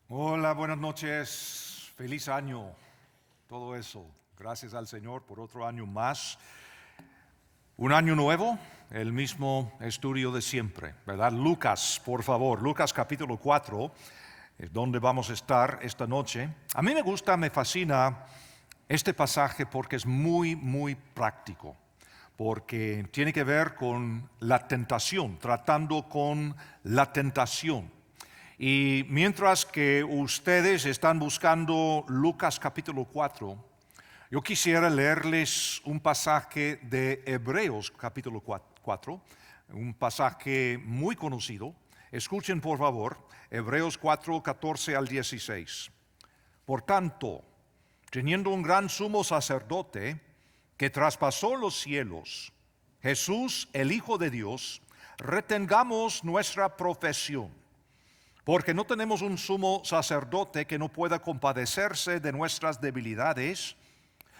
Hola, buenas noches, feliz año, todo eso. Gracias al Señor por otro año más. Un año nuevo, el mismo estudio de siempre, ¿verdad? Lucas, por favor, Lucas capítulo 4, es donde vamos a estar esta noche. A mí me fascina este pasaje porque es muy práctico, porque tiene que ver con la tentación, tratando con la tentación. Y mientras que ustedes están buscando Lucas capítulo 4, yo quisiera leerles un pasaje de Hebreos capítulo 4, un pasaje muy conocido. Escuchen por favor, Hebreos 4, 14 al 16. Por tanto, teniendo un gran sumo sacerdote que traspasó los cielos, Jesús, el Hijo de Dios, retengamos nuestra profesión. Porque no tenemos un sumo sacerdote que no pueda compadecerse de nuestras debilidades,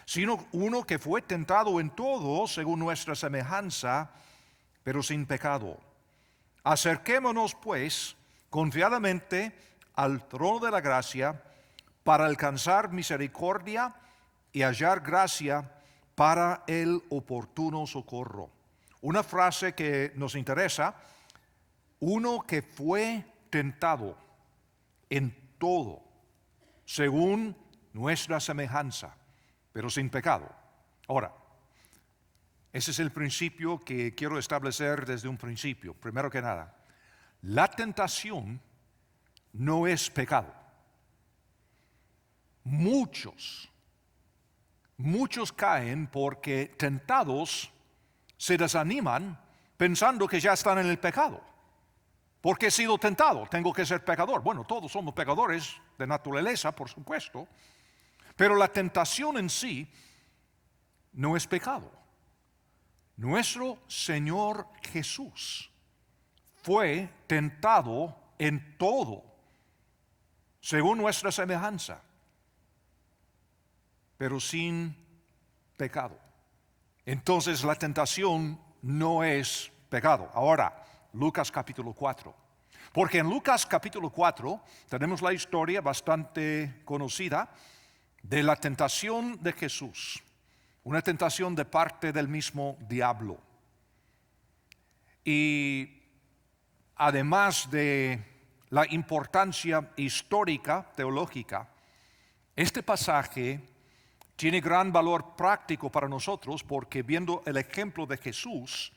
sino uno que fue tentado en todo según nuestra semejanza, pero sin pecado. Acerquémonos pues confiadamente al trono de la gracia para alcanzar misericordia y hallar gracia para el oportuno socorro. Una frase que nos interesa: uno que fue tentado en todo, según nuestra semejanza, pero sin pecado. Ahora, ese es el principio que quiero establecer desde un principio. Primero que nada, la tentación no es pecado. Muchos caen porque tentados se desaniman pensando que ya están en el pecado. Porque he sido tentado, tengo que ser pecador. Bueno, todos somos pecadores de naturaleza, por supuesto, pero la tentación en sí no es pecado. Nuestro Señor Jesús fue tentado en todo, según nuestra semejanza, pero sin pecado. Entonces la tentación no es pecado. Ahora, Lucas capítulo 4. Porque en Lucas capítulo 4 tenemos la historia bastante conocida de la tentación de Jesús. Una tentación de parte del mismo diablo. Y además de la importancia histórica, teológica, este pasaje tiene gran valor práctico para nosotros porque viendo el ejemplo de Jesús,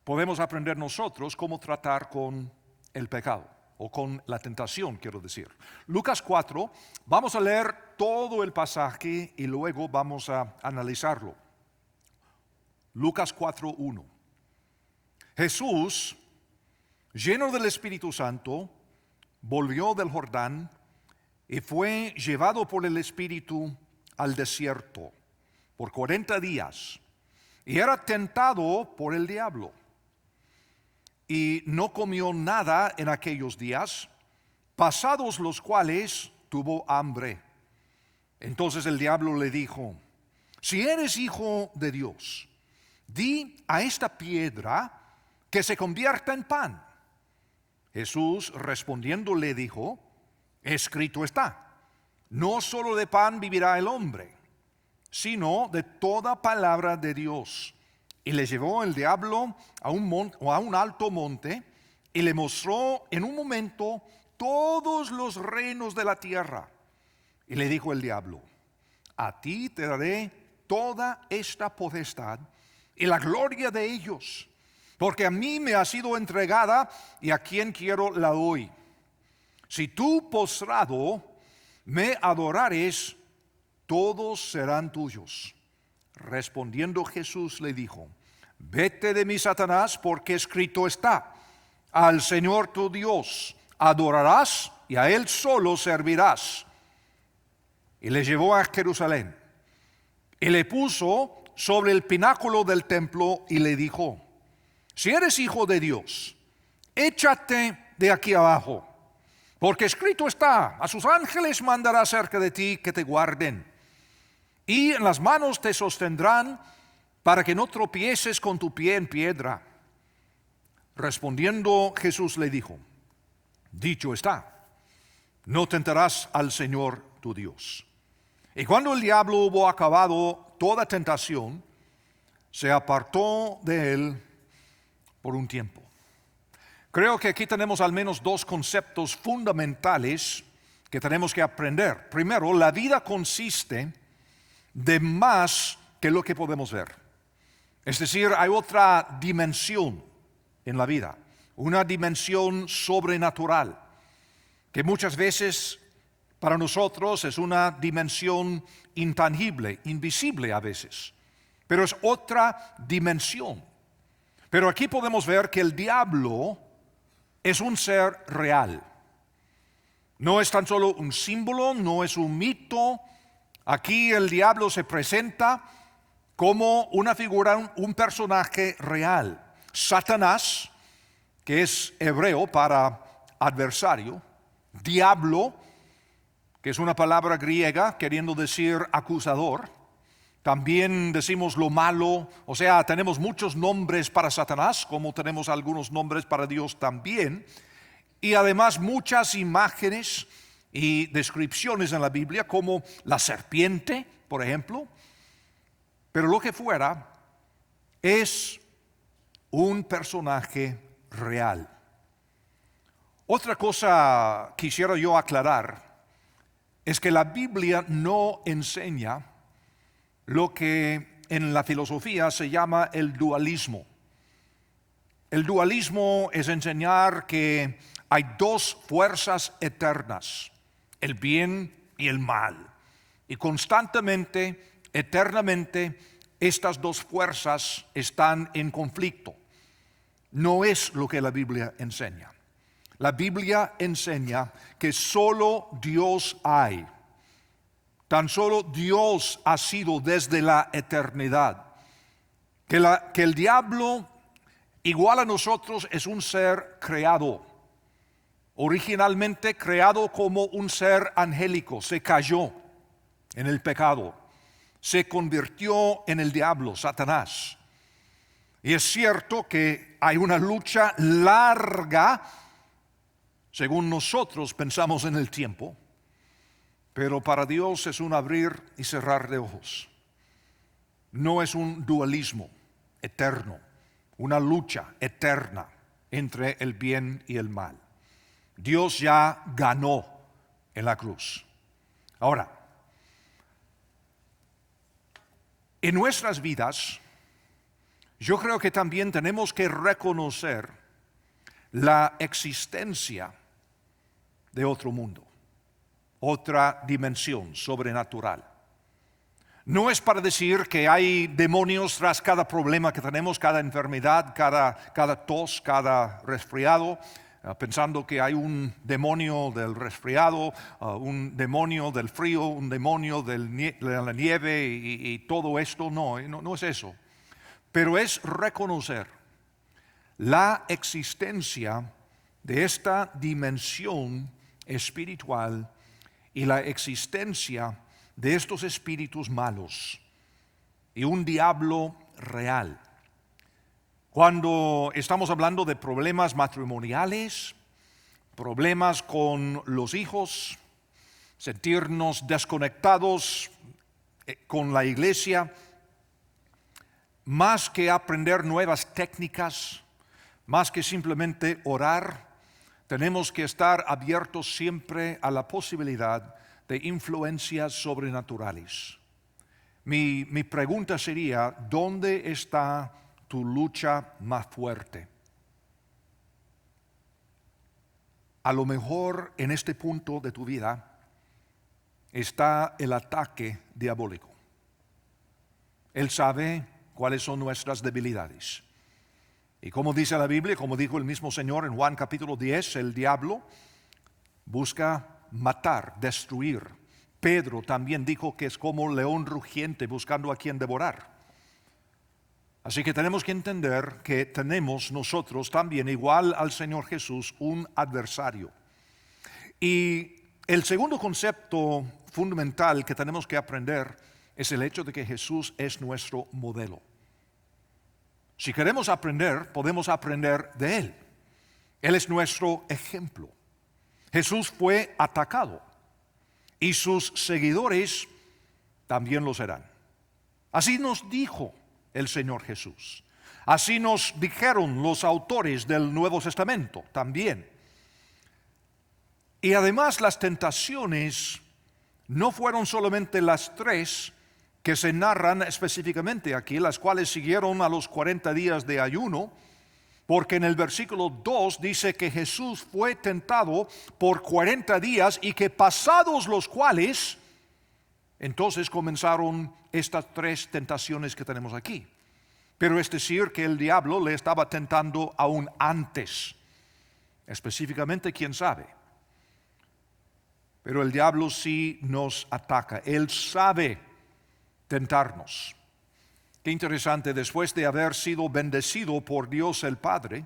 podemos aprender nosotros cómo tratar con el pecado, o con la tentación, quiero decir. Lucas 4, vamos a leer todo el pasaje y luego vamos a analizarlo. Lucas 4:1. Jesús, lleno del Espíritu Santo, volvió del Jordán y fue llevado por el Espíritu al desierto por 40 días. Y era tentado por el diablo. Y no comió nada en aquellos días, pasados los cuales tuvo hambre. Entonces el diablo le dijo: si eres hijo de Dios, di a esta piedra que se convierta en pan. Jesús respondiendo le dijo: escrito está, no solo de pan vivirá el hombre, sino de toda palabra de Dios. Y le llevó el diablo a un alto monte y le mostró en un momento todos los reinos de la tierra. Y le dijo el diablo: a ti te daré toda esta potestad y la gloria de ellos, porque a mí me ha sido entregada y a quien quiero la doy. Si tú postrado me adorares, todos serán tuyos. Respondiendo Jesús le dijo: vete de mí, Satanás, porque escrito está, al Señor tu Dios adorarás y a Él solo servirás. Y le llevó a Jerusalén y le puso sobre el pináculo del templo y le dijo: si eres hijo de Dios, échate de aquí abajo, porque escrito está, a sus ángeles mandará cerca de ti que te guarden. Y en las manos te sostendrán para que no tropieces con tu pie en piedra. Respondiendo Jesús le dijo: dicho está, No tentarás al Señor tu Dios. Y cuando el diablo hubo acabado toda tentación, se apartó de él por un tiempo. Creo que aquí tenemos al menos dos conceptos fundamentales que tenemos que aprender. Primero, la vida consiste de más que lo que podemos ver. Es decir, hay otra dimensión en la vida, una dimensión sobrenatural, que muchas veces para nosotros es una dimensión intangible, invisible a veces, pero es otra dimensión. Pero aquí podemos ver que el diablo es un ser real. No es tan solo un símbolo, no es un mito. Aquí el diablo se presenta como una figura, un personaje real. Satanás, que es hebreo para adversario, diablo, que es una palabra griega queriendo decir acusador. También decimos lo malo, o sea, tenemos muchos nombres para Satanás, como tenemos algunos nombres para Dios también. Y además muchas imágenes y descripciones en la Biblia, como la serpiente, por ejemplo. Pero lo que fuera, es un personaje real. Otra cosa quisiera yo aclarar es que la Biblia no enseña lo que en la filosofía se llama el dualismo. El dualismo es enseñar que hay dos fuerzas eternas, el bien y el mal. Y constantemente, eternamente, estas dos fuerzas están en conflicto. No es lo que la Biblia enseña. La Biblia enseña que solo Dios hay. Tan solo Dios ha sido desde la eternidad. Que el diablo, igual a nosotros, es un ser creado. Originalmente creado como un ser angélico. Se cayó en el pecado. Se convirtió en el diablo, Satanás. Y es cierto que hay una lucha larga, según nosotros pensamos en el tiempo, pero para Dios es un abrir y cerrar de ojos. No es un dualismo eterno, una lucha eterna entre el bien y el mal. Dios ya ganó en la cruz. Ahora, en nuestras vidas, yo creo que también tenemos que reconocer la existencia de otro mundo, otra dimensión sobrenatural. No es para decir que hay demonios tras cada problema que tenemos, cada enfermedad, cada tos, cada resfriado, pensando que hay un demonio del resfriado, un demonio del frío, un demonio de la nieve y todo esto. No es eso. Pero es reconocer la existencia de esta dimensión espiritual y la existencia de estos espíritus malos y un diablo real. Cuando estamos hablando de problemas matrimoniales, problemas con los hijos, sentirnos desconectados con la iglesia, más que aprender nuevas técnicas, más que simplemente orar, tenemos que estar abiertos siempre a la posibilidad de influencias sobrenaturales. Mi pregunta sería, ¿dónde está tu lucha más fuerte? A lo mejor en este punto de tu vida está el ataque diabólico. Él sabe cuáles son nuestras debilidades. Y como dice la Biblia, como dijo el mismo Señor en Juan capítulo 10, el diablo busca matar, destruir. Pedro también dijo que es como león rugiente buscando a quien devorar. Así que tenemos que entender que tenemos nosotros también, igual al Señor Jesús, un adversario. Y el segundo concepto fundamental que tenemos que aprender es el hecho de que Jesús es nuestro modelo. Si queremos aprender, podemos aprender de Él. Él es nuestro ejemplo. Jesús fue atacado y sus seguidores también lo serán. Así nos dijo el Señor Jesús. Así nos dijeron los autores del Nuevo Testamento también. Y además las tentaciones no fueron solamente las 3 que se narran específicamente aquí, las cuales siguieron a los 40 días de ayuno, porque en el versículo 2 dice que Jesús fue tentado por 40 días y que pasados los cuales, entonces comenzaron estas 3 tentaciones que tenemos aquí. Pero es decir que el diablo le estaba tentando aún antes. Específicamente, ¿quién sabe? Pero el diablo sí nos ataca. Él sabe tentarnos. Qué interesante, después de haber sido bendecido por Dios el Padre,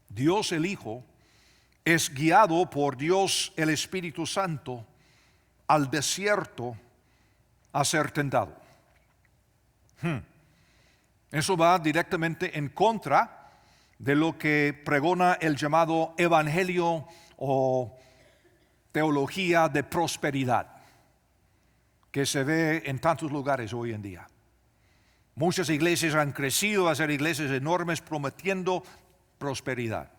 Dios el Hijo es guiado por Dios el Espíritu Santo al desierto a ser tentado. Eso va directamente en contra de lo que pregona el llamado evangelio o teología de prosperidad que se ve en tantos lugares hoy en día. Muchas iglesias han crecido a ser iglesias enormes prometiendo prosperidad.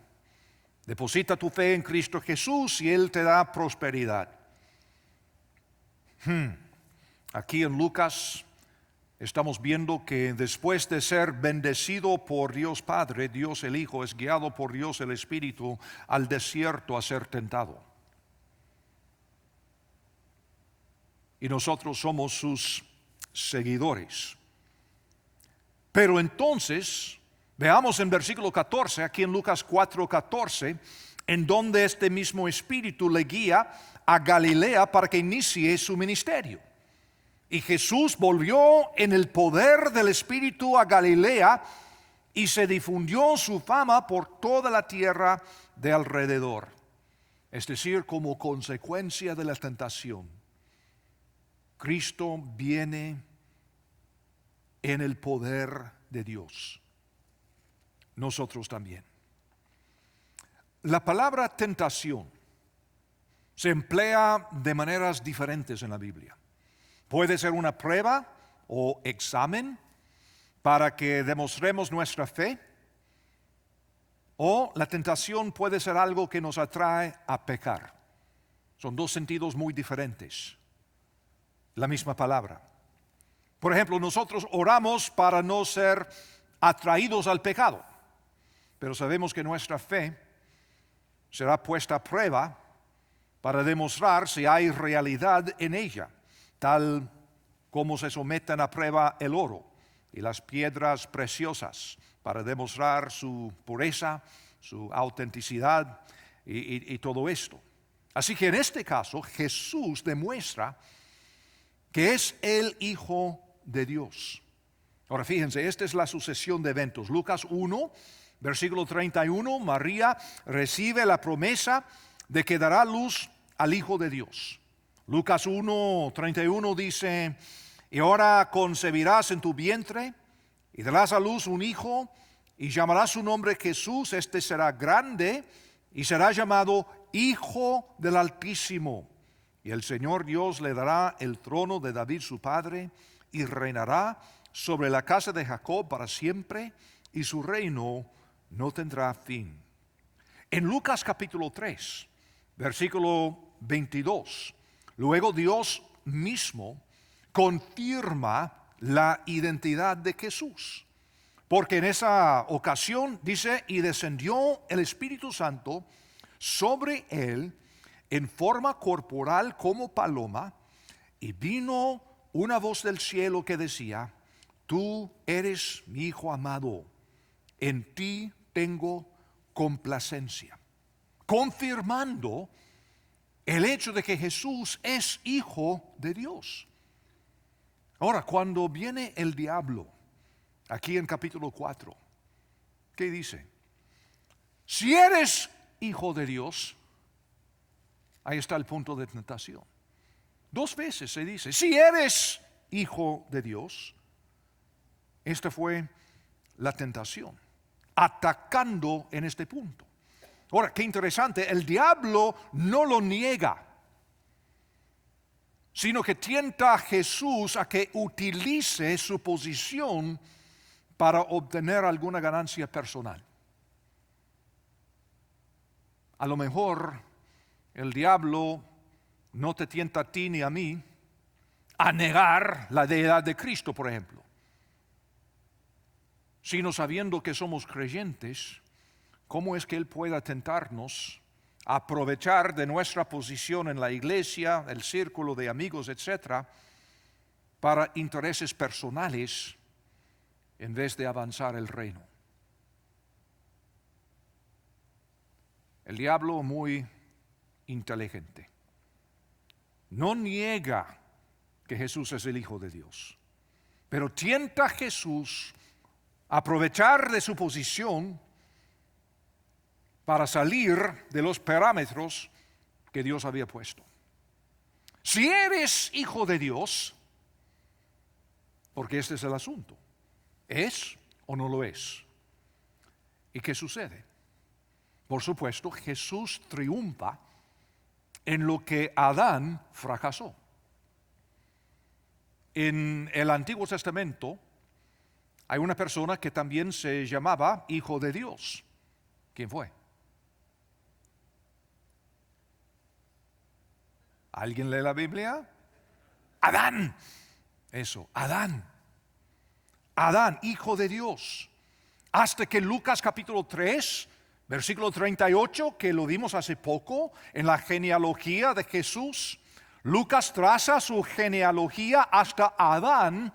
Deposita tu fe en Cristo Jesús y Él te da prosperidad. Aquí en Lucas estamos viendo que después de ser bendecido por Dios Padre, Dios el Hijo es guiado por Dios el Espíritu al desierto a ser tentado. Y nosotros somos sus seguidores. Pero entonces, veamos en versículo 14, aquí en Lucas 4:14, en donde este mismo Espíritu le guía a Galilea para que inicie su ministerio. Y Jesús volvió en el poder del Espíritu a Galilea y se difundió su fama por toda la tierra de alrededor. Es decir, como consecuencia de la tentación, Cristo viene en el poder de Dios. Nosotros también. La palabra tentación se emplea de maneras diferentes en la Biblia. Puede ser una prueba o examen para que demostremos nuestra fe, o la tentación puede ser algo que nos atrae a pecar. Son 2 sentidos muy diferentes. La misma palabra. Por ejemplo, nosotros oramos para no ser atraídos al pecado, pero sabemos que nuestra fe será puesta a prueba para demostrar si hay realidad en ella, tal como se someten a prueba el oro y las piedras preciosas para demostrar su pureza, su autenticidad y todo esto. Así que en este caso Jesús demuestra que es el Hijo de Dios. Ahora fíjense, esta es la sucesión de eventos. Lucas 1, versículo 31, María recibe la promesa de que dará luz al Hijo de Dios. Lucas 1, 31 dice, y ahora concebirás en tu vientre y darás a luz un hijo y llamarás su nombre Jesús. Este será grande y será llamado Hijo del Altísimo. Y el Señor Dios le dará el trono de David su padre y reinará sobre la casa de Jacob para siempre y su reino no tendrá fin. En Lucas capítulo 3, versículo 22, luego Dios mismo confirma la identidad de Jesús. Porque en esa ocasión dice, y descendió el Espíritu Santo sobre él en forma corporal como paloma, y vino una voz del cielo que decía, tú eres mi Hijo amado, en ti tengo complacencia. Confirmando el hecho de que Jesús es Hijo de Dios. Ahora, cuando viene el diablo, aquí en capítulo 4, ¿qué dice? Si eres Hijo de Dios, ahí está el punto de tentación. 2 veces se dice, si eres Hijo de Dios, esta fue la tentación, atacando en este punto. Ahora, qué interesante, el diablo no lo niega, sino que tienta a Jesús a que utilice su posición para obtener alguna ganancia personal. A lo mejor el diablo no te tienta a ti ni a mí a negar la deidad de Cristo, por ejemplo, sino sabiendo que somos creyentes, ¿cómo es que Él pueda tentarnos a aprovechar de nuestra posición en la iglesia, el círculo de amigos, etcétera, para intereses personales en vez de avanzar el reino? El diablo, muy inteligente, no niega que Jesús es el Hijo de Dios, pero tienta a Jesús a aprovechar de su posición para salir de los parámetros que Dios había puesto. Si eres hijo de Dios, porque este es el asunto, ¿es o no lo es? ¿Y qué sucede? Por supuesto, Jesús triunfa en lo que Adán fracasó. En el Antiguo Testamento hay una persona que también se llamaba Hijo de Dios. ¿Quién fue? ¿Alguien lee la Biblia? Adán. Eso, Adán. Adán, hijo de Dios. Hasta que Lucas capítulo 3, versículo 38, que lo vimos hace poco en la genealogía de Jesús, Lucas traza su genealogía hasta Adán,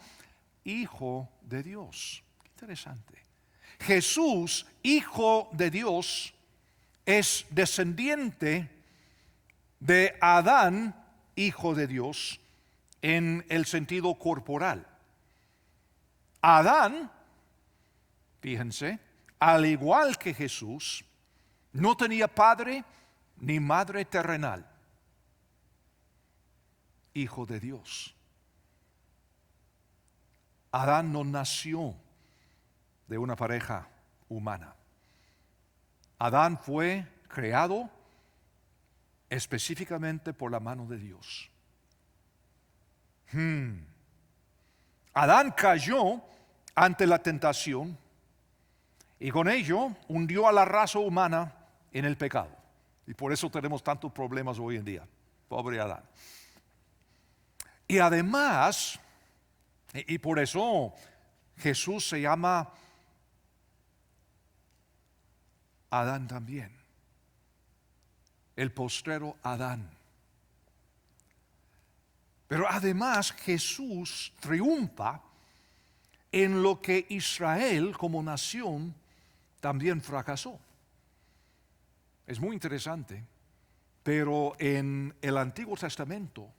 hijo de Dios. Qué interesante. Jesús, hijo de Dios, es descendiente de Adán, hijo de Dios, en el sentido corporal. Adán, fíjense, al igual que Jesús, no tenía padre ni madre terrenal. Hijo de Dios. Adán no nació de una pareja humana. Adán fue creado específicamente por la mano de Dios. Adán cayó ante la tentación y con ello hundió a la raza humana en el pecado. Y por eso tenemos tantos problemas hoy en día. Pobre Adán. Y además, y por eso Jesús se llama Adán también. El postrero Adán. Pero además Jesús triunfa en lo que Israel como nación también fracasó. Es muy interesante, pero en el Antiguo Testamento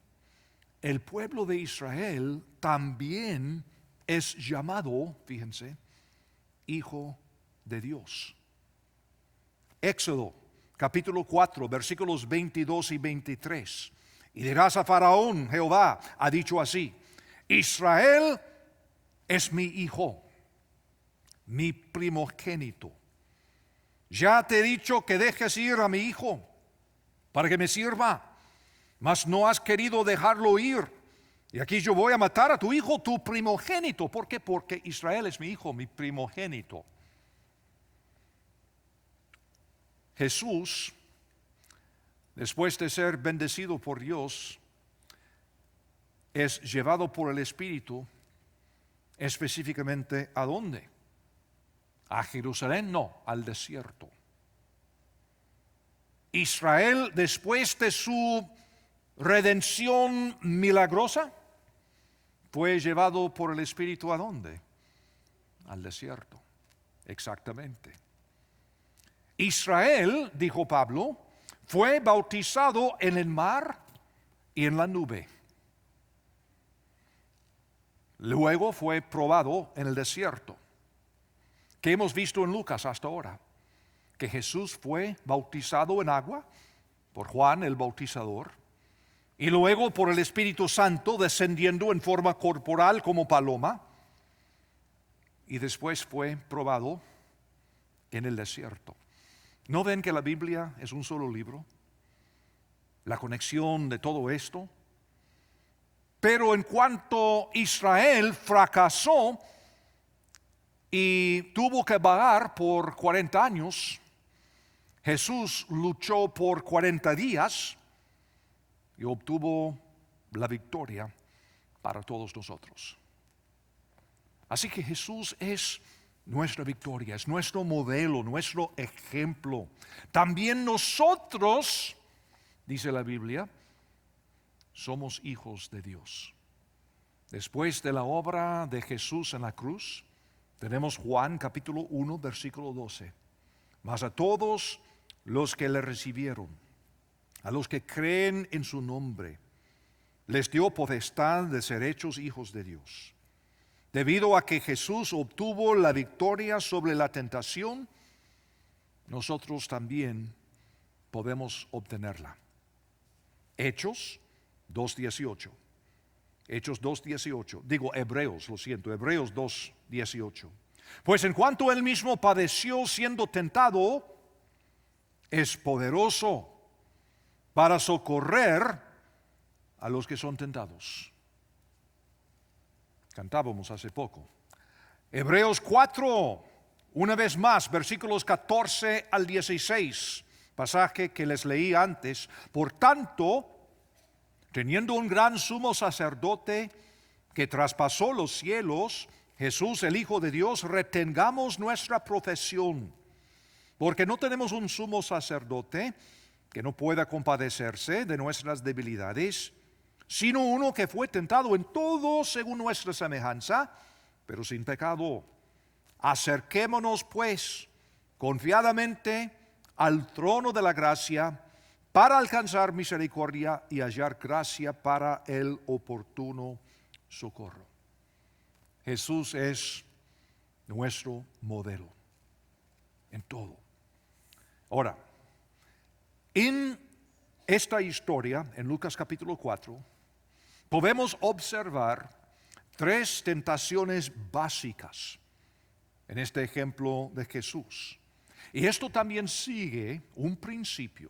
el pueblo de Israel también es llamado, fíjense, hijo de Dios. Éxodo capítulo 4, versículos 22 y 23. Y dirás a Faraón, Jehová ha dicho así: Israel es mi hijo, mi primogénito. Ya te he dicho que dejes ir a mi hijo para que me sirva, mas no has querido dejarlo ir. Y aquí yo voy a matar a tu hijo, tu primogénito. ¿Por qué? Porque Israel es mi hijo, mi primogénito. Jesús, después de ser bendecido por Dios, es llevado por el Espíritu específicamente ¿a dónde? ¿A Jerusalén? No, al desierto. Israel, después de su redención milagrosa, fue llevado por el Espíritu ¿a dónde? Al desierto. Exactamente. Israel, dijo Pablo, fue bautizado en el mar y en la nube. Luego fue probado en el desierto. ¿Qué hemos visto en Lucas hasta ahora? Que Jesús fue bautizado en agua por Juan el Bautizador y luego por el Espíritu Santo descendiendo en forma corporal como paloma, y después fue probado en el desierto. ¿No ven que la Biblia es un solo libro? La conexión de todo esto. Pero en cuanto Israel fracasó y tuvo que vagar por 40 años, Jesús luchó por 40 días y obtuvo la victoria para todos nosotros. Así que Jesús es nuestra victoria, es nuestro modelo, nuestro ejemplo. También nosotros, dice la Biblia, somos hijos de Dios. Después de la obra de Jesús en la cruz, tenemos Juan capítulo 1, versículo 12. Mas a todos los que le recibieron, a los que creen en su nombre, les dio potestad de ser hechos hijos de Dios. Debido a que Jesús obtuvo la victoria sobre la tentación, nosotros también podemos obtenerla. Hechos 2:18. Hechos 2:18. Digo Hebreos 2:18. Pues en cuanto él mismo padeció siendo tentado, es poderoso para socorrer a los que son tentados. Cantábamos hace poco. Hebreos 4, una vez más, versículos 14 al 16, pasaje que les leí antes. Por tanto, teniendo un gran sumo sacerdote que traspasó los cielos, Jesús el Hijo de Dios, retengamos nuestra profesión, porque no tenemos un sumo sacerdote que no pueda compadecerse de nuestras debilidades, sino uno que fue tentado en todo según nuestra semejanza, pero sin pecado. Acerquémonos pues confiadamente al trono de la gracia para alcanzar misericordia y hallar gracia para el oportuno socorro. Jesús es nuestro modelo en todo. Ahora, en esta historia, en Lucas capítulo 4, podemos observar 3 tentaciones básicas en este ejemplo de Jesús. Y esto también sigue un principio,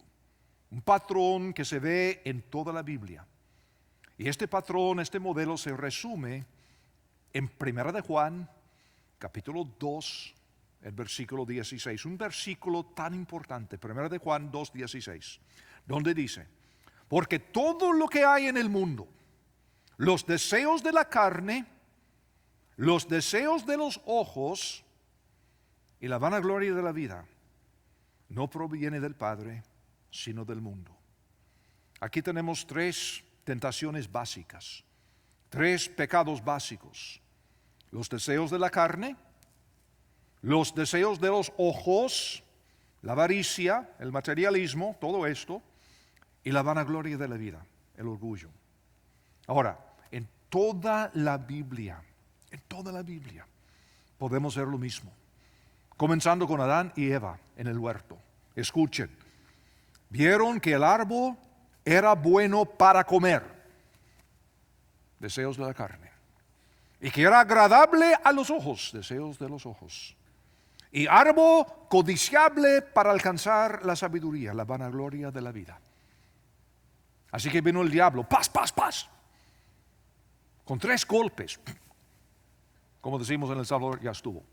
un patrón que se ve en toda la Biblia. Y este patrón, este modelo se resume en 1 de Juan, capítulo 2, el versículo 16. Un versículo tan importante, 1 de Juan 2:16, donde dice: porque todo lo que hay en el mundo, los deseos de la carne, los deseos de los ojos y la vanagloria de la vida, no proviene del Padre, sino del mundo. Aquí tenemos 3 tentaciones básicas, 3 pecados básicos: los deseos de la carne, los deseos de los ojos, la avaricia, el materialismo, todo esto, y la vanagloria de la vida, el orgullo. Ahora, en toda la Biblia, podemos ver lo mismo. Comenzando con Adán y Eva en el huerto. Escuchen, vieron que el árbol era bueno para comer, deseos de la carne, y que era agradable a los ojos, deseos de los ojos, y árbol codiciable para alcanzar la sabiduría, la vanagloria de la vida. Así que vino el diablo, paz, con 3 golpes. Como decimos en El Salvador, ya estuvo.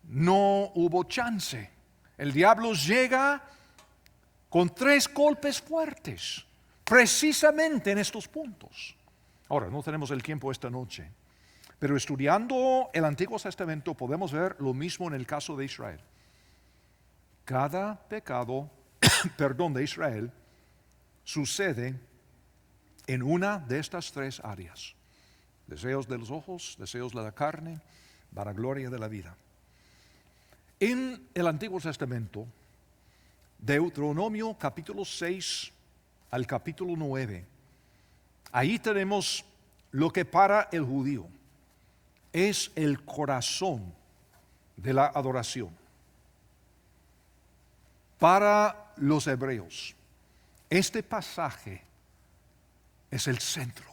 No hubo chance. El diablo llega con 3 golpes fuertes, precisamente en estos puntos. Ahora, no tenemos el tiempo esta noche, pero estudiando el Antiguo Testamento podemos ver lo mismo en el caso de Israel. Cada pecado de Israel sucede en una de estas 3 áreas: deseos de los ojos, deseos de la carne, vanagloria de la vida. En el Antiguo Testamento, Deuteronomio capítulo 6 al capítulo 9, ahí tenemos lo que para el judío es el corazón de la adoración. Para los hebreos, este pasaje es el centro,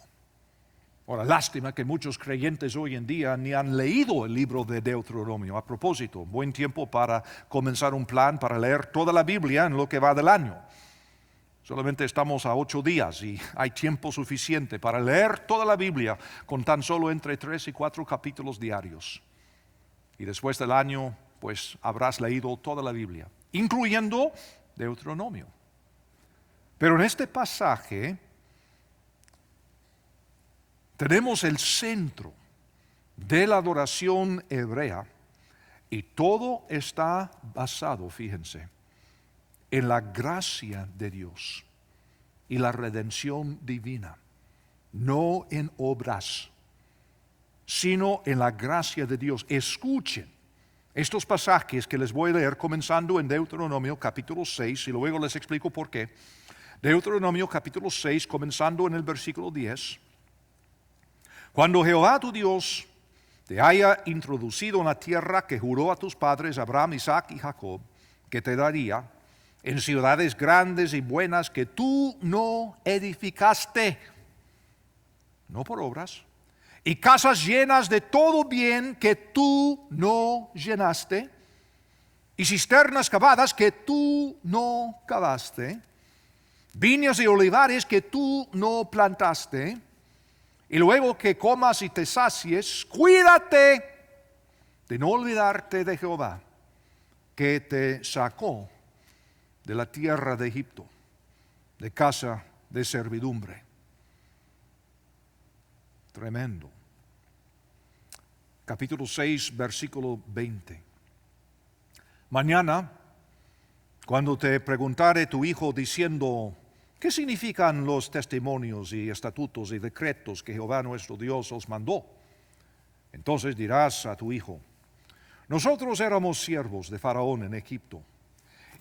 Ahora, lástima que muchos creyentes hoy en día ni han leído el libro de Deuteronomio. A propósito, buen tiempo para comenzar un plan para leer toda la Biblia en lo que va del año. Solamente estamos a 8 días y hay tiempo suficiente para leer toda la Biblia con tan solo entre 3 y 4 capítulos diarios. Y después del año, pues habrás leído toda la Biblia, incluyendo Deuteronomio. Pero en este pasaje tenemos el centro de la adoración hebrea y todo está basado, fíjense, en la gracia de Dios y la redención divina, no en obras, sino en la gracia de Dios. Escuchen estos pasajes que les voy a leer comenzando en Deuteronomio capítulo 6 y luego les explico por qué. Deuteronomio capítulo 6 comenzando en el versículo 10. Cuando Jehová tu Dios te haya introducido en la tierra que juró a tus padres Abraham, Isaac y Jacob, que te daría, en ciudades grandes y buenas que tú no edificaste, no por obras, y casas llenas de todo bien que tú no llenaste, y cisternas cavadas que tú no cavaste, viñas y olivares que tú no plantaste, y luego que comas y te sacies, cuídate de no olvidarte de Jehová, que te sacó de la tierra de Egipto, de casa de servidumbre. Tremendo. Capítulo 6, versículo 20. Mañana, cuando te preguntare tu hijo diciendo, ¿qué significan los testimonios y estatutos y decretos que Jehová nuestro Dios os mandó? Entonces dirás a tu hijo, nosotros éramos siervos de Faraón en Egipto,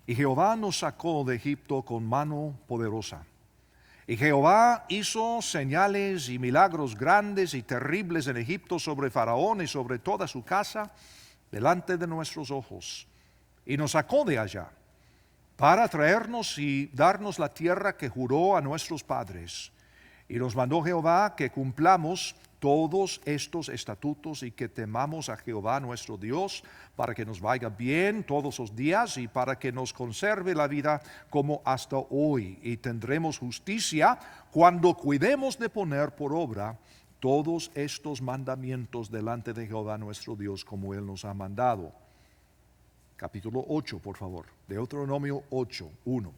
y Jehová nos sacó de Egipto con mano poderosa. Y Jehová hizo señales y milagros grandes y terribles en Egipto sobre Faraón y sobre toda su casa, delante de nuestros ojos. Y nos sacó de allá, para traernos y darnos la tierra que juró a nuestros padres. Y nos mandó Jehová que cumplamos todos estos estatutos y que temamos a Jehová nuestro Dios, para que nos vaya bien todos los días y para que nos conserve la vida como hasta hoy. Y tendremos justicia cuando cuidemos de poner por obra todos estos mandamientos delante de Jehová nuestro Dios, como Él nos ha mandado. Capítulo 8, por favor. Deuteronomio 8, 1.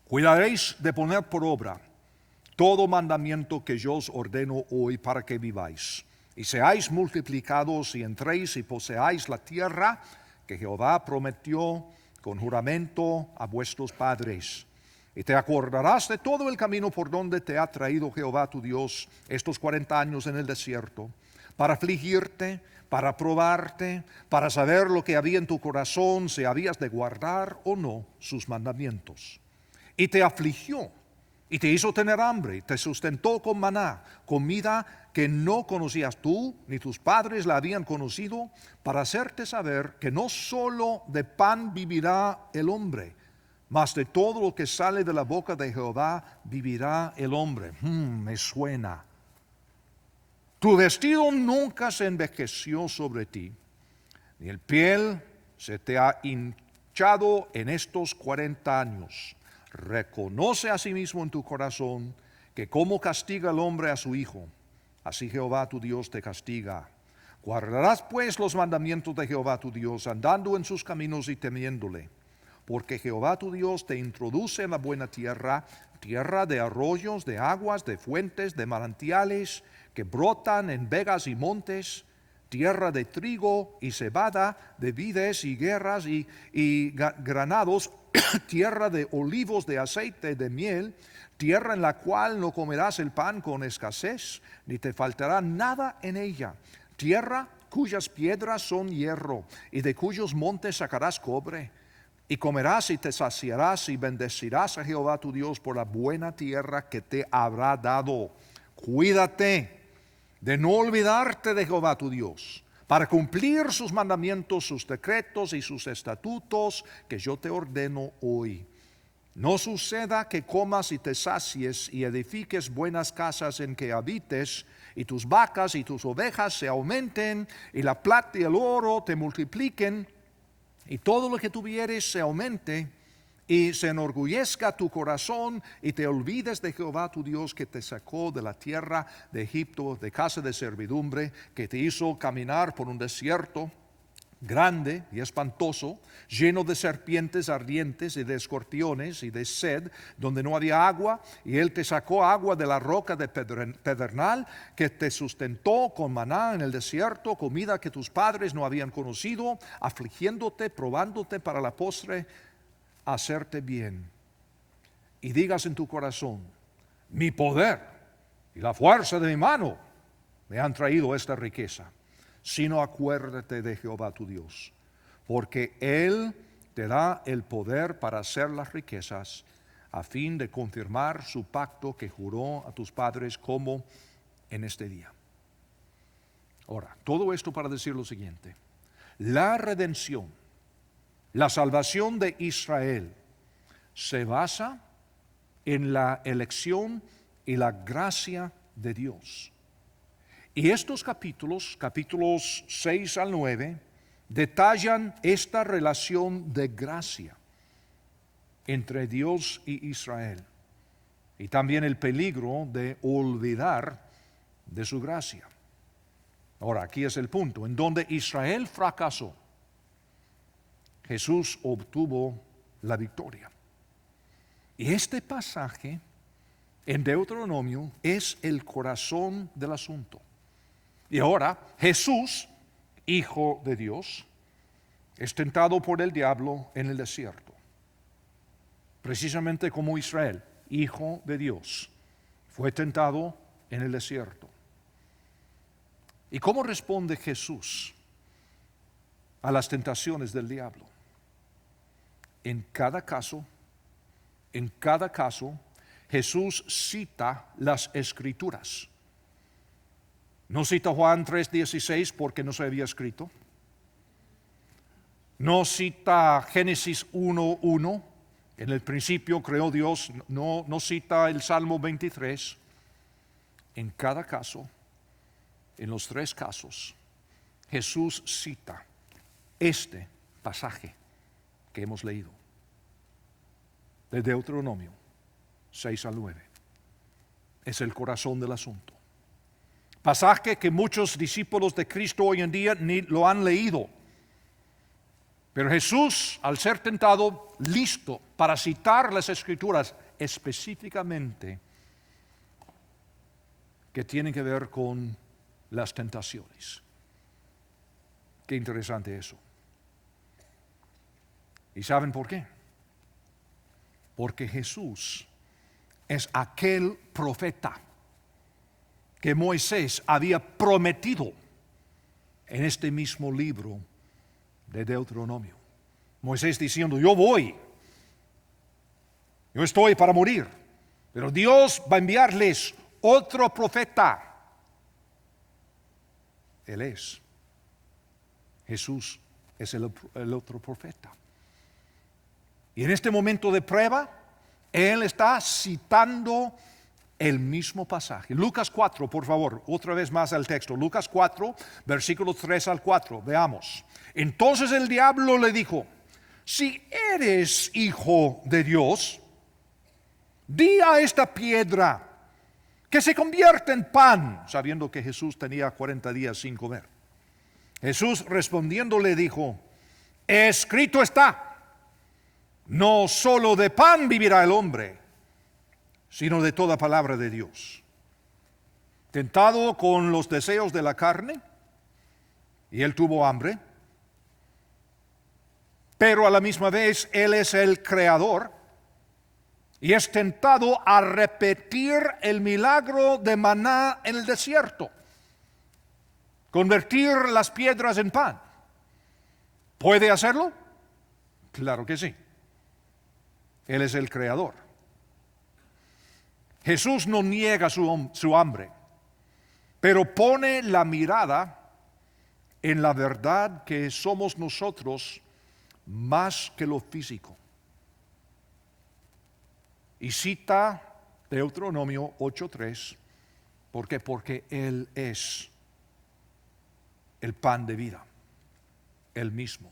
Cuidaréis de poner por obra todo mandamiento que yo os ordeno hoy para que viváis, y seáis multiplicados y entréis y poseáis la tierra que Jehová prometió con juramento a vuestros padres. Y te acordarás de todo el camino por donde te ha traído Jehová tu Dios estos 40 años en el desierto, para afligirte, para probarte, para saber lo que había en tu corazón, si habías de guardar o no sus mandamientos. Y te afligió, y te hizo tener hambre, y te sustentó con maná, comida que no conocías tú, ni tus padres la habían conocido, para hacerte saber que no solo de pan vivirá el hombre, mas de todo lo que sale de la boca de Jehová vivirá el hombre. Me suena. Tu vestido nunca se envejeció sobre ti, ni el piel se te ha hinchado en estos 40 años. Reconoce a sí mismo en tu corazón que como castiga el hombre a su hijo, así Jehová tu Dios te castiga. Guardarás pues los mandamientos de Jehová tu Dios, andando en sus caminos y temiéndole, porque Jehová tu Dios te introduce en la buena tierra, tierra de arroyos, de aguas, de fuentes, de manantiales, que brotan en vegas y montes, tierra de trigo y cebada, de vides y guerras y granados, tierra de olivos, de aceite, de miel, tierra en la cual no comerás el pan con escasez, ni te faltará nada en ella, tierra cuyas piedras son hierro, y de cuyos montes sacarás cobre, y comerás y te saciarás y bendecirás a Jehová tu Dios por la buena tierra que te habrá dado. Cuídate de no olvidarte de Jehová tu Dios, para cumplir sus mandamientos, sus decretos y sus estatutos que yo te ordeno hoy. No suceda que comas y te sacies y edifiques buenas casas en que habites, y tus vacas y tus ovejas se aumenten, y la plata y el oro te multipliquen, y todo lo que tuvieres se aumente, y se enorgullezca tu corazón, y te olvides de Jehová tu Dios, que te sacó de la tierra de Egipto, de casa de servidumbre, que te hizo caminar por un desierto grande y espantoso, lleno de serpientes ardientes y de escorpiones y de sed, donde no había agua, y él te sacó agua de la roca de pedernal, que te sustentó con maná en el desierto, comida que tus padres no habían conocido, afligiéndote, probándote para la postre, hacerte bien. Y digas en tu corazón: mi poder y la fuerza de mi mano me han traído esta riqueza. Sino acuérdate de Jehová tu Dios, porque Él te da el poder para hacer las riquezas, a fin de confirmar su pacto que juró a tus padres, como en este día. Ahora, todo esto para decir lo siguiente: la redención, la salvación de Israel, se basa en la elección y la gracia de Dios. Y estos capítulos 6 al 9, detallan esta relación de gracia entre Dios y Israel, y también el peligro de olvidar de su gracia. Ahora, aquí es el punto: en donde Israel fracasó, Jesús obtuvo la victoria. Y este pasaje en Deuteronomio es el corazón del asunto. Y ahora Jesús, Hijo de Dios, es tentado por el diablo en el desierto. Precisamente como Israel, Hijo de Dios, fue tentado en el desierto. ¿Y cómo responde Jesús a las tentaciones del diablo? En cada caso, Jesús cita las Escrituras. No cita Juan 3:16 porque no se había escrito. No cita Génesis 1:1, en el principio creó Dios. No cita el Salmo 23. En cada caso, en los tres casos, Jesús cita este pasaje que hemos leído, de Deuteronomio 6 al 9. Es el corazón del asunto. Pasaje que muchos discípulos de Cristo hoy en día ni lo han leído. Pero Jesús, al ser tentado, listo para citar las Escrituras específicamente que tienen que ver con las tentaciones. Qué interesante eso. ¿Y saben por qué? Porque Jesús es aquel profeta que Moisés había prometido en este mismo libro de Deuteronomio. Moisés diciendo: yo estoy para morir, pero Dios va a enviarles otro profeta. Él es. Jesús es el otro profeta. Y en este momento de prueba, Él está citando el mismo pasaje. Lucas 4, por favor, otra vez más al texto. Lucas 4, versículos 3 al 4. Veamos. Entonces el diablo le dijo: si eres hijo de Dios, di a esta piedra que se convierta en pan, sabiendo que Jesús tenía 40 días sin comer. Jesús respondiendo le dijo: escrito está, no solo de pan vivirá el hombre, sino de toda palabra de Dios. Tentado con los deseos de la carne, y él tuvo hambre, pero a la misma vez Él es el creador, y es tentado a repetir el milagro de maná en el desierto, convertir las piedras en pan. ¿Puede hacerlo? Claro que sí. Él es el creador. Jesús no niega su hambre, pero pone la mirada en la verdad que somos nosotros más que lo físico. Y cita Deuteronomio 8:3. ¿Por qué? Porque Él es el pan de vida, Él mismo.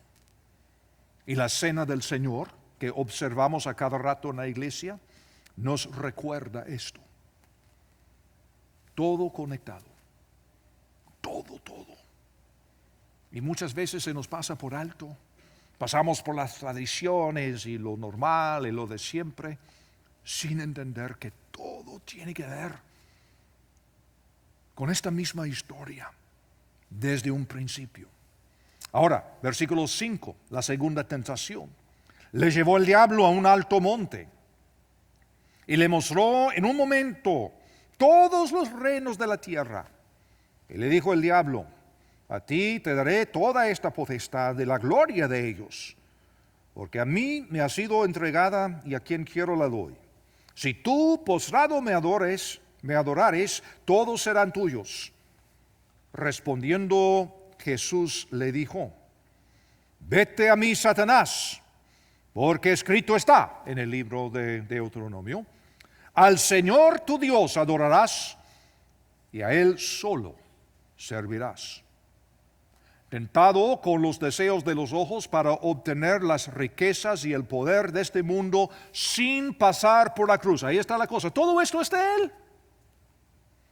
Y la cena del Señor, que observamos a cada rato en la iglesia, nos recuerda esto. Todo conectado. Todo. Y muchas veces se nos pasa por alto. Pasamos por las tradiciones y lo normal y lo de siempre, sin entender que todo tiene que ver con esta misma historia desde un principio. Ahora, versículo 5, la segunda tentación. Le llevó el diablo a un alto monte y le mostró en un momento todos los reinos de la tierra. Y le dijo el diablo: a ti te daré toda esta potestad de la gloria de ellos, porque a mí me ha sido entregada y a quien quiero la doy. Si tú postrado me adorares, todos serán tuyos. Respondiendo Jesús le dijo: vete a mí, Satanás, porque escrito está en el libro de Deuteronomio: al Señor tu Dios adorarás y a Él solo servirás. Tentado con los deseos de los ojos para obtener las riquezas y el poder de este mundo sin pasar por la cruz. Ahí está la cosa. Todo esto es de Él.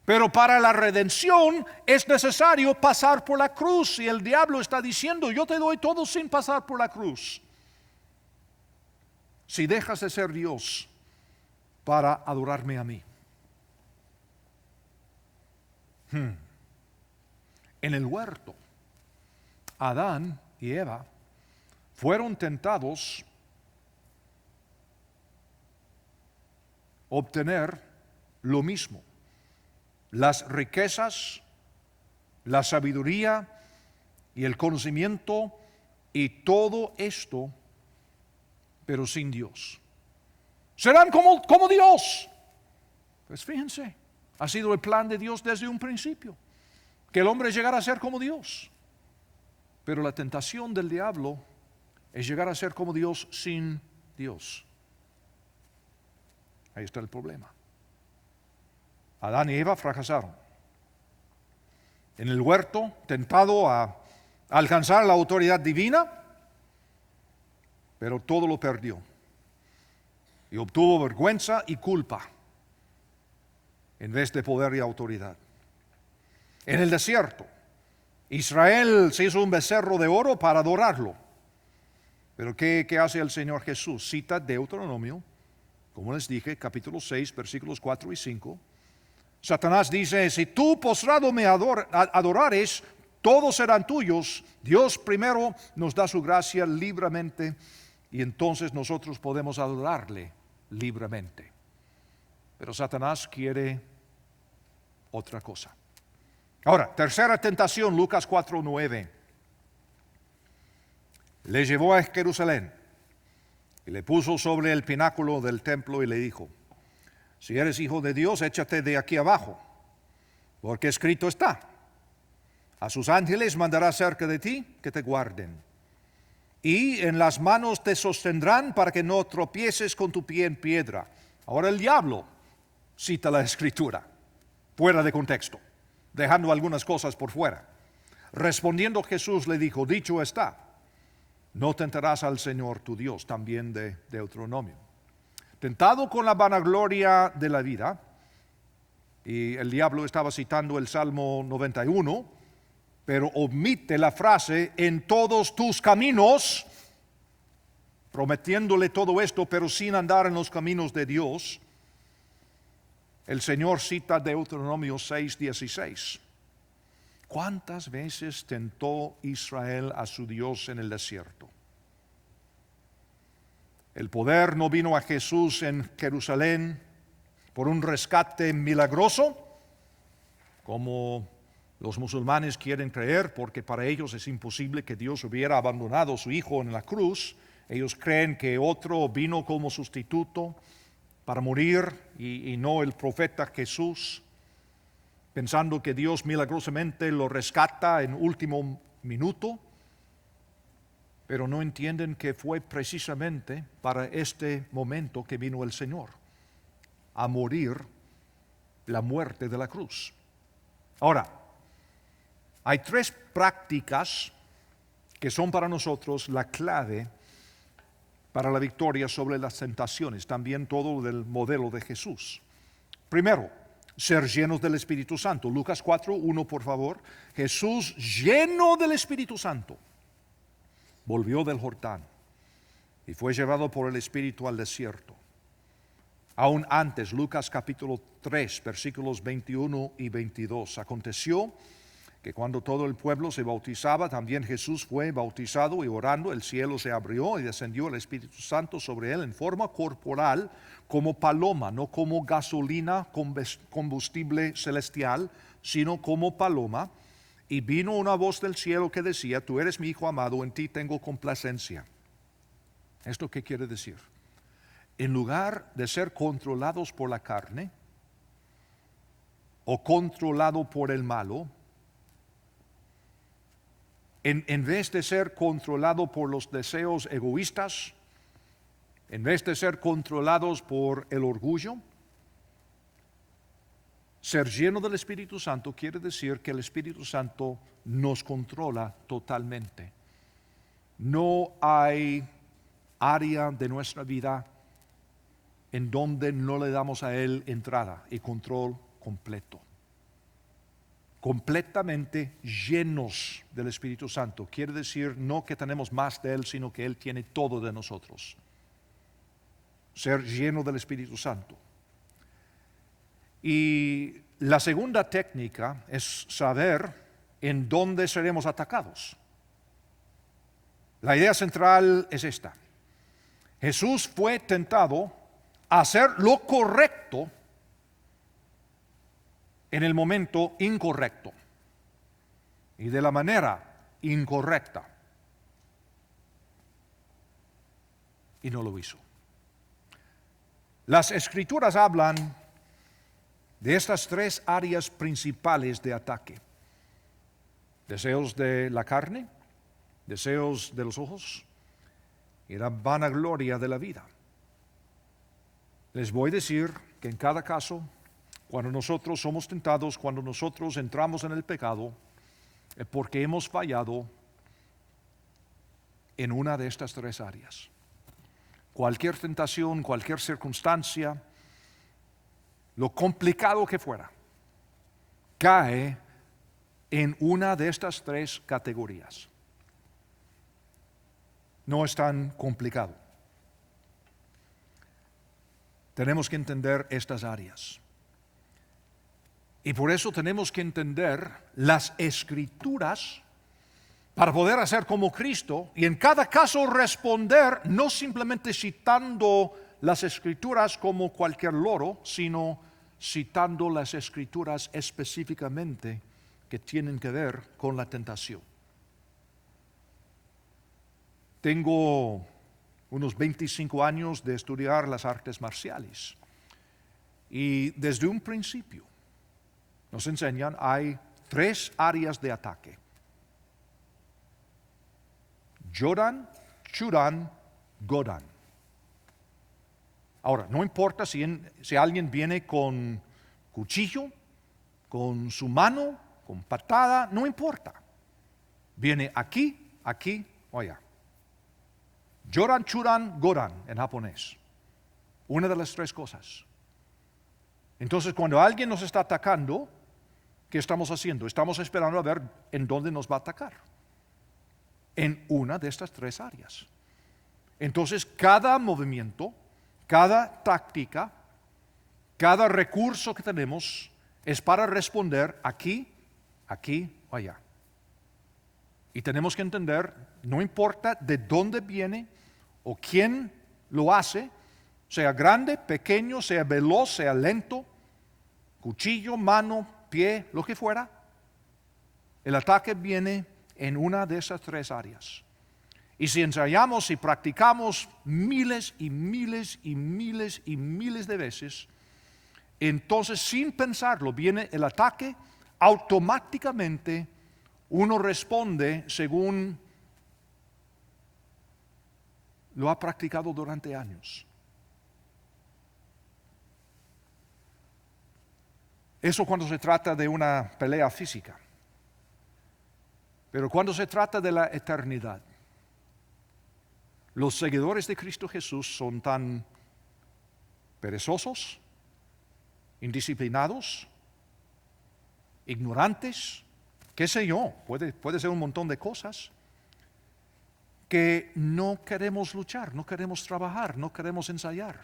Pero para la redención es necesario pasar por la cruz. Y el diablo está diciendo: yo te doy todo sin pasar por la cruz. Si dejas de ser Dios para adorarme a mí. En el huerto, Adán y Eva fueron tentados a obtener lo mismo: las riquezas, la sabiduría y el conocimiento, y todo esto, pero sin Dios. Serán como Dios. Pues fíjense, ha sido el plan de Dios desde un principio, que el hombre llegara a ser como Dios. Pero la tentación del diablo es llegar a ser como Dios sin Dios. Ahí está el problema. Adán y Eva fracasaron. En el huerto, tentado a alcanzar la autoridad divina, pero todo lo perdió. Y obtuvo vergüenza y culpa en vez de poder y autoridad. En el desierto, Israel se hizo un becerro de oro para adorarlo. Pero ¿qué hace el Señor Jesús? Cita Deuteronomio, como les dije, capítulo 6, versículos 4 y 5. Satanás dice: si tú postrado me adorares, todos serán tuyos. Dios primero nos da su gracia libremente, y entonces nosotros podemos adorarle libremente. Pero Satanás quiere otra cosa. Ahora, tercera tentación, Lucas 4:9. Le llevó a Jerusalén y le puso sobre el pináculo del templo y le dijo: si eres hijo de Dios, échate de aquí abajo, porque escrito está: a sus ángeles mandará cerca de ti que te guarden, y en las manos te sostendrán para que no tropieces con tu pie en piedra. Ahora el diablo cita la escritura fuera de contexto, dejando algunas cosas por fuera. Respondiendo Jesús le dijo: dicho está, no tentarás al Señor tu Dios. También de Deuteronomio. Tentado con la vanagloria de la vida, y el diablo estaba citando el Salmo 91, pero omite la frase: en todos tus caminos, prometiéndole todo esto, pero sin andar en los caminos de Dios. El Señor cita Deuteronomio 6:16. ¿Cuántas veces tentó Israel a su Dios en el desierto? El poder no vino a Jesús en Jerusalén por un rescate milagroso, como los musulmanes quieren creer, porque para ellos es imposible que Dios hubiera abandonado a su Hijo en la cruz. Ellos creen que otro vino como sustituto para morir y no el profeta Jesús, pensando que Dios milagrosamente lo rescata en último minuto, pero no entienden que fue precisamente para este momento que vino el Señor. a morir la muerte de la cruz. Ahora, hay tres prácticas que son para nosotros la clave para la victoria sobre las tentaciones, también todo del modelo de Jesús. Primero, ser llenos del Espíritu Santo. Lucas 4:1, por favor. Jesús, lleno del Espíritu Santo, volvió del Jordán y fue llevado por el Espíritu al desierto. Aún antes, Lucas capítulo 3, versículos 21 y 22. Aconteció que cuando todo el pueblo se bautizaba, también Jesús fue bautizado, y orando el cielo se abrió y descendió el Espíritu Santo sobre él en forma corporal como paloma, no como gasolina combustible celestial, sino como paloma. Y vino una voz del cielo que decía: tú eres mi Hijo amado, en ti tengo complacencia. ¿Esto qué quiere decir? En lugar de ser controlados por la carne o controlado por el malo, en vez de ser controlado por los deseos egoístas, en vez de ser controlados por el orgullo, ser lleno del Espíritu Santo quiere decir que el Espíritu Santo nos controla totalmente. No hay área de nuestra vida en donde no le damos a Él entrada y control completo. Completamente llenos del Espíritu Santo quiere decir no que tenemos más de Él, sino que Él tiene todo de nosotros. Ser lleno del Espíritu Santo. Y la segunda técnica es saber en dónde seremos atacados. La idea central es esta: Jesús fue tentado a hacer lo correcto en el momento incorrecto y de la manera incorrecta, y no lo hizo. Las Escrituras hablan de estas tres áreas principales de ataque: deseos de la carne, deseos de los ojos y la vanagloria de la vida. Les voy a decir que en cada caso, cuando nosotros somos tentados, cuando nosotros entramos en el pecado, es porque hemos fallado en una de estas tres áreas. Cualquier tentación, cualquier circunstancia, lo complicado que fuera, cae en una de estas tres categorías. No es tan complicado. Tenemos que entender estas áreas. Y por eso tenemos que entender las Escrituras para poder hacer como Cristo y en cada caso responder no simplemente citando las Escrituras como cualquier loro, sino citando las Escrituras específicamente que tienen que ver con la tentación. Tengo unos 25 años de estudiar las artes marciales y desde un principio nos enseñan hay tres áreas de ataque: Jodan, Chudan, Godan. Ahora, no importa si alguien viene con cuchillo, con su mano, con patada, no importa. Viene aquí, aquí o allá. Jodan, Chudan, Godan en japonés. Una de las tres cosas. Entonces, cuando alguien nos está atacando, ¿qué estamos haciendo? Estamos esperando a ver en dónde nos va a atacar. En una de estas tres áreas. Entonces, cada movimiento, cada táctica, cada recurso que tenemos es para responder aquí, aquí o allá. Y tenemos que entender, no importa de dónde viene o quién lo hace, sea grande, pequeño, sea veloz, sea lento, cuchillo, mano, pie, lo que fuera, el ataque viene en una de esas tres áreas. Y si ensayamos y practicamos miles y miles y miles y miles de veces, entonces sin pensarlo viene el ataque, automáticamente uno responde según lo ha practicado durante años. Eso cuando se trata de una pelea física. Pero cuando se trata de la eternidad, los seguidores de Cristo Jesús son tan perezosos, indisciplinados, ignorantes, qué sé yo, puede ser un montón de cosas, que no queremos luchar, no queremos trabajar, no queremos ensayar.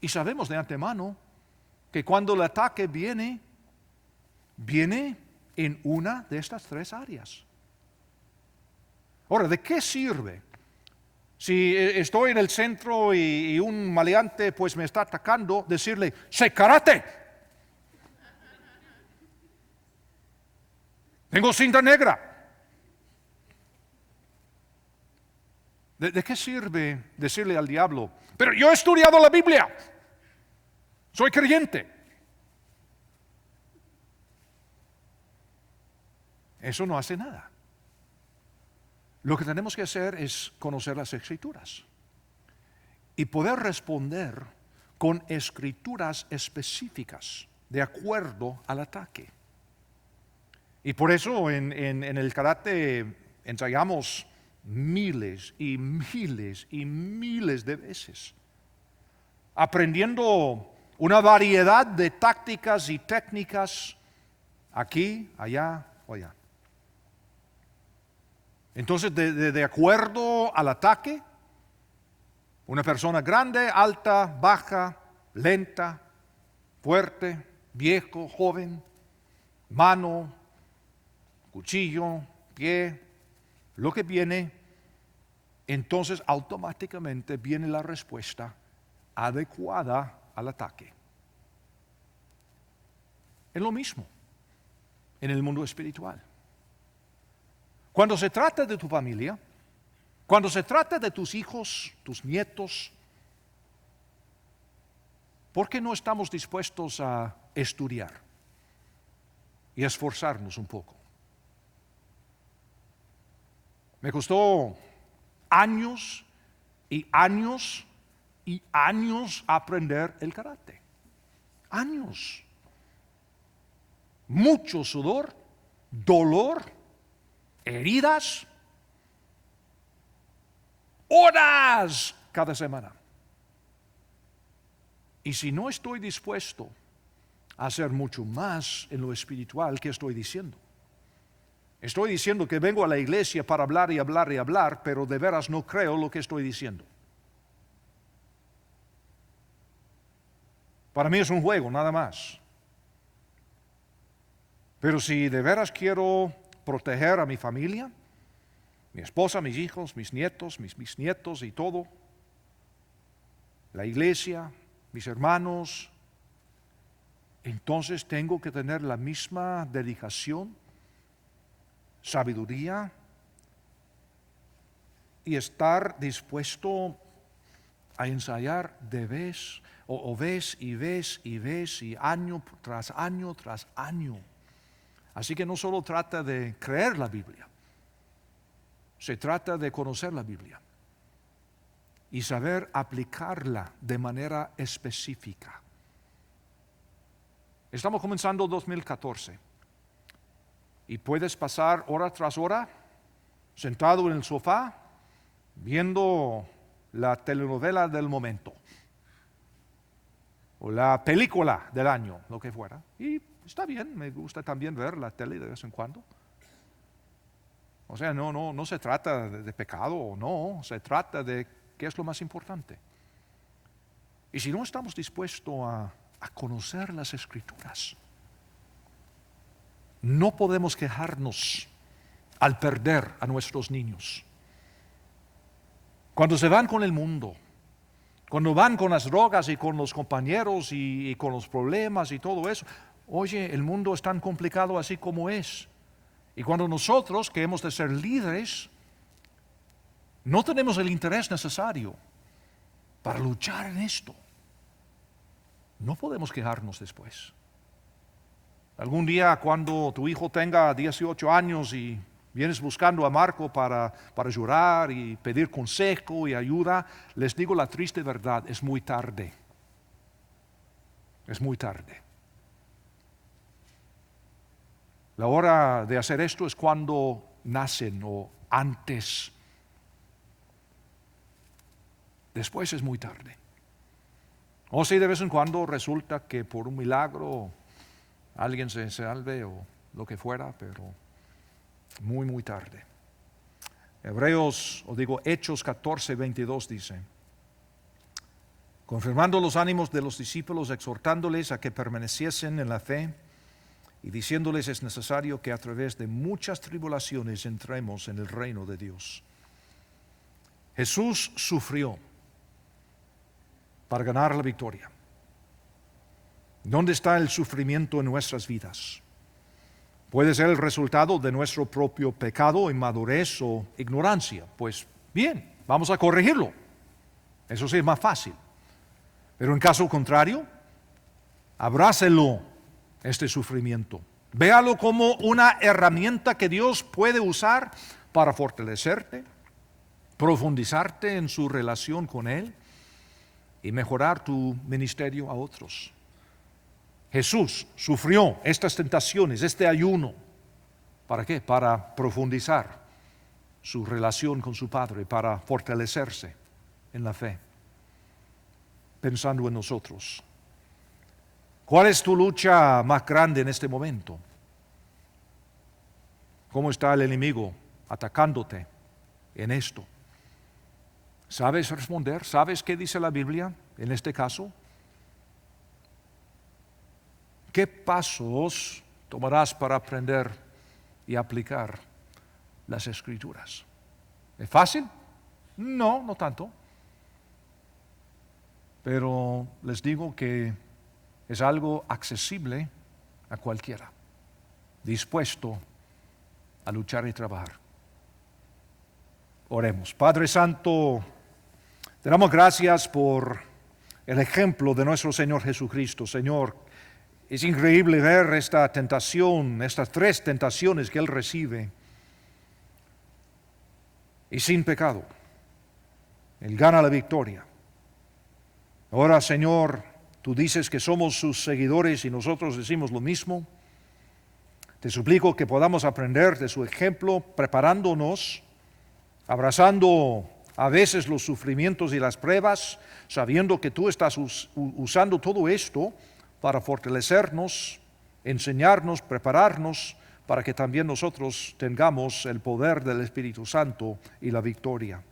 Y sabemos de antemano que cuando el ataque viene en una de estas tres áreas. Ahora, ¿de qué sirve? Si estoy en el centro y un maleante pues me está atacando, decirle, ¡sé karate! Tengo cinta negra. ¿De qué sirve decirle al diablo, pero yo he estudiado la Biblia, soy creyente? Eso no hace nada. Lo que tenemos que hacer es conocer las Escrituras y poder responder con escrituras específicas de acuerdo al ataque. Y por eso en el karate ensayamos miles y miles y miles de veces, aprendiendo una variedad de tácticas y técnicas aquí, allá o allá. Entonces, de acuerdo al ataque, una persona grande, alta, baja, lenta, fuerte, viejo, joven, mano, cuchillo, pie, lo que viene, entonces automáticamente viene la respuesta adecuada al ataque. Es lo mismo en el mundo espiritual. Cuando se trata de tu familia, cuando se trata de tus hijos, tus nietos, ¿por qué no estamos dispuestos a estudiar y a esforzarnos un poco? Me costó años y años y años aprender el karate. Años. Mucho sudor, dolor, heridas, horas cada semana. Y si no estoy dispuesto a hacer mucho más en lo espiritual, ¿qué estoy diciendo? Estoy diciendo que vengo a la iglesia para hablar y hablar y hablar, pero de veras no creo lo que estoy diciendo. Para mí es un juego, nada más. Pero si de veras quiero proteger a mi familia, mi esposa, mis hijos, mis nietos, mis bisnietos y todo, la iglesia, mis hermanos, entonces tengo que tener la misma dedicación, sabiduría y estar dispuesto a ensayar de vez y año tras año tras año. Así que no solo trata de creer la Biblia, se trata de conocer la Biblia y saber aplicarla de manera específica. Estamos comenzando 2014 y puedes pasar hora tras hora sentado en el sofá viendo la telenovela del momento o la película del año, lo que fuera. Y está bien, me gusta también ver la tele de vez en cuando. O sea, no se trata de pecado o no, se trata de qué es lo más importante. Y si no estamos dispuestos a conocer las Escrituras, no podemos quejarnos al perder a nuestros niños. Cuando se van con el mundo, cuando van con las drogas y con los compañeros y con los problemas y todo eso, oye, el mundo es tan complicado así como es. Y cuando nosotros, que hemos de ser líderes, no tenemos el interés necesario para luchar en esto, no podemos quejarnos después. Algún día cuando tu hijo tenga 18 años y vienes buscando a Marco para llorar y pedir consejo y ayuda, les digo la triste verdad, es muy tarde. Es muy tarde. La hora de hacer esto es cuando nacen o antes. Después es muy tarde. O si de vez en cuando resulta que por un milagro alguien se salve o lo que fuera, pero muy, muy tarde. Hechos 14, 22 dice: confirmando los ánimos de los discípulos, exhortándoles a que permaneciesen en la fe y diciéndoles es necesario que a través de muchas tribulaciones entremos en el reino de Dios. Jesús sufrió para ganar la victoria. ¿Dónde está el sufrimiento en nuestras vidas? Puede ser el resultado de nuestro propio pecado, inmadurez o ignorancia. Pues bien, vamos a corregirlo. Eso sí es más fácil. Pero en caso contrario, abrácelo, este sufrimiento. Véalo como una herramienta que Dios puede usar para fortalecerte, profundizarte en su relación con Él y mejorar tu ministerio a otros. Jesús sufrió estas tentaciones, este ayuno. ¿Para qué? Para profundizar su relación con su Padre, para fortalecerse en la fe, pensando en nosotros. ¿Cuál es tu lucha más grande en este momento? ¿Cómo está el enemigo atacándote en esto? ¿Sabes responder? ¿Sabes qué dice la Biblia en este caso? ¿Qué pasos tomarás para aprender y aplicar las Escrituras? ¿Es fácil? No, no tanto. Pero les digo que es algo accesible a cualquiera, dispuesto a luchar y trabajar. Oremos. Padre Santo, te damos gracias por el ejemplo de nuestro Señor Jesucristo. Señor, es increíble ver esta tentación, estas 3 tentaciones que Él recibe, y sin pecado, Él gana la victoria. Ahora, Señor, Tú dices que somos sus seguidores y nosotros decimos lo mismo. Te suplico que podamos aprender de su ejemplo, preparándonos, abrazando a veces los sufrimientos y las pruebas, sabiendo que tú estás usando todo esto para fortalecernos, enseñarnos, prepararnos, para que también nosotros tengamos el poder del Espíritu Santo y la victoria.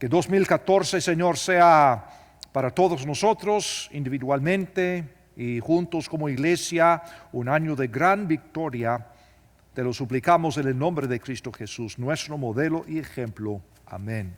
Que 2014, Señor, sea para todos nosotros individualmente y juntos como iglesia un año de gran victoria. Te lo suplicamos en el nombre de Cristo Jesús, nuestro modelo y ejemplo. Amén.